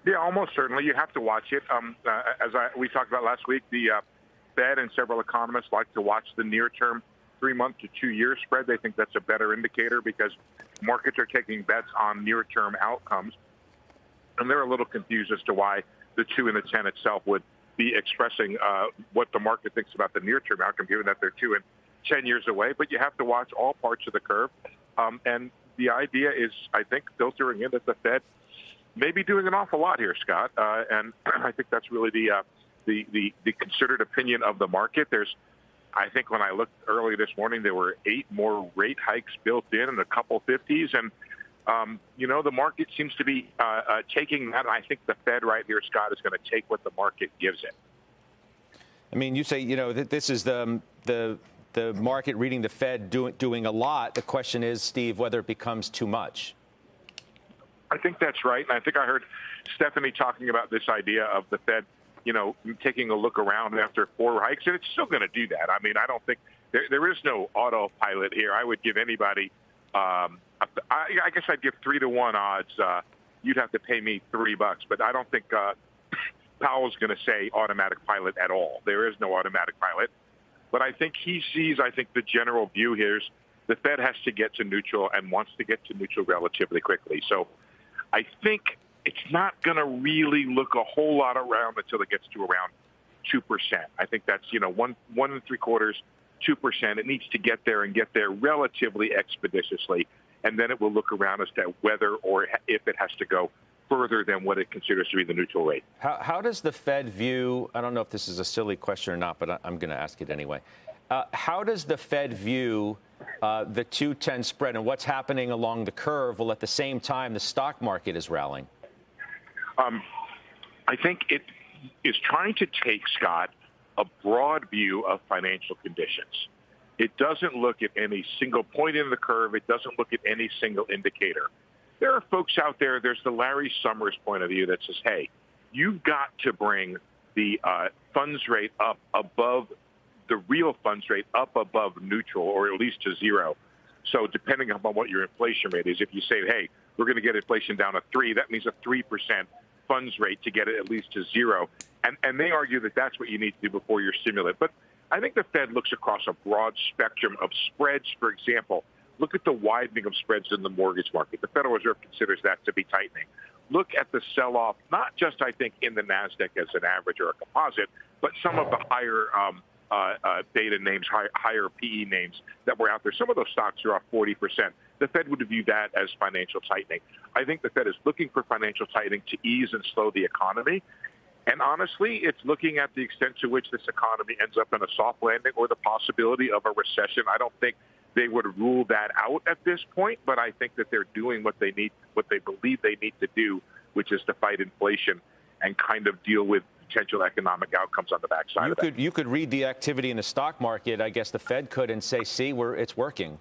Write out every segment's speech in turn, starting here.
Yeah, almost certainly. You have to watch it. We talked about last week, the Fed and several economists like to watch the near-term 3-month to 2-year spread. They think that's a better indicator because markets are taking bets on near-term outcomes. And they're a little confused as to why the 2 and the 10 itself would be expressing what the market thinks about the near-term outcome, given that they're 2 and 10 years away. But you have to watch all parts of the curve. And the idea is, I think, filtering in that the Fed may be doing an awful lot here, Scott. And I think that's really the considered opinion of the market. I think when I looked early this morning, there were 8 more rate hikes built in and a couple 50s. And, the market seems to be taking that. I think the Fed right here, Scott, is going to take what the market gives it. I mean, you say, that this is the market reading the Fed doing a lot. The question is, Steve, whether it becomes too much. I think that's right. And I think I heard Stephanie talking about this idea of the Fed, taking a look around after 4 hikes, and it's still going to do that. I mean, I don't think there is no autopilot here. I would give anybody, I guess I'd give 3-to-1 odds. You'd have to pay me $3, but I don't think Powell's going to say automatic pilot at all. There is no automatic pilot. But I think he sees, the general view here is the Fed has to get to neutral and wants to get to neutral relatively quickly. So I think it's not going to really look a whole lot around until it gets to around 2%. I think that's, 1 3/4, 2%. It needs to get there and get there relatively expeditiously. And then it will look around as to whether or if it has to go further than what it considers to be the neutral rate. How does the Fed view, I don't know if this is a silly question or not, but I'm going to ask it anyway. How does the Fed view the 2-10 spread and what's happening along the curve while at the same time the stock market is rallying? I think it is trying to take, Scott, a broad view of financial conditions. It doesn't look at any single point in the curve. It doesn't look at any single indicator. There are folks out there, there's the Larry Summers point of view that says, hey, you've got to bring the funds rate up above the real funds rate up above neutral or at least to 0. So depending upon what your inflation rate is, if you say, hey, we're going to get inflation down to 3, that means a 3% funds rate to get it at least to 0. And they argue that that's what you need to do before your stimulant. But I think the Fed looks across a broad spectrum of spreads. For example, look at the widening of spreads in the mortgage market. The Federal Reserve considers that to be tightening. Look at the sell-off, not just, I think, in the NASDAQ as an average or a composite, but some of the higher beta names, higher PE names that were out there. Some of those stocks are off 40%. The Fed would view that as financial tightening. I think the Fed is looking for financial tightening to ease and slow the economy. And honestly, it's looking at the extent to which this economy ends up in a soft landing or the possibility of a recession. I don't think they would rule that out at this point, but I think that they're doing what they believe they need to do, which is to fight inflation and kind of deal with potential economic outcomes on the backside of that. You could read the activity in the stock market, I guess the Fed could, and say, see, it's working.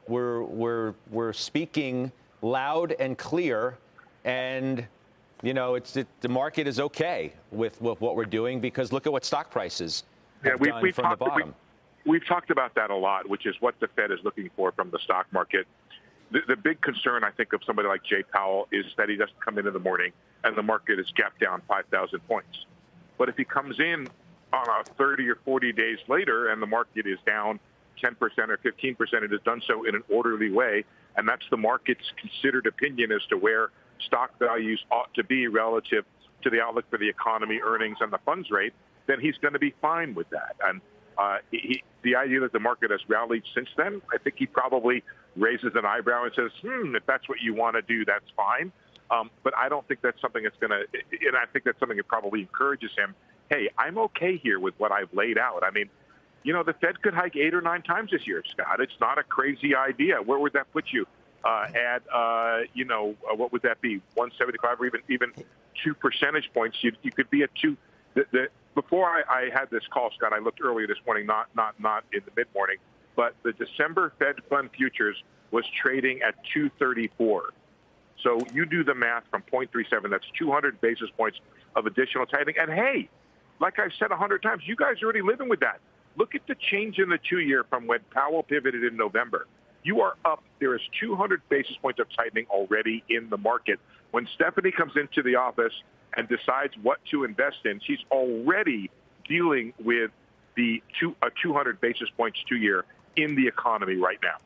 We're speaking loud and clear, and the market is okay with what we're doing because look at what stock prices have done from the bottom. We've talked about that a lot, which is what the Fed is looking for from the stock market. The big concern, I think, of somebody like Jay Powell is that he doesn't come in the morning and the market is gapped down 5,000 points. But if he comes in on a 30 or 40 days later and the market is down 10% or 15%, it has done so in an orderly way, and that's the market's considered opinion as to where stock values ought to be relative to the outlook for the economy, earnings, and the funds rate, then he's going to be fine with that. And the idea that the market has rallied since then, I think he probably raises an eyebrow and says, if that's what you want to do, that's fine. But I don't think that's something that's going to, and I think that's something that probably encourages him, hey, I'm okay here with what I've laid out. I mean, the Fed could hike 8 or 9 times this year, Scott. It's not a crazy idea. Where would that put you? What would that be? 175 or even 2 percentage points? You could be at 2. Before I had this call, Scott, I looked earlier this morning, not in the mid-morning, but the December Fed Fund futures was trading at 234. So you do the math from 0.37. That's 200 basis points of additional tightening. And hey, like I've said 100 times, you guys are already living with that. Look at the change in the 2-year from when Powell pivoted in November. You are up. There is 200 basis points of tightening already in the market. When Stephanie comes into the office and decides what to invest in, she's already dealing with the 200 basis points 2 year in the economy right now.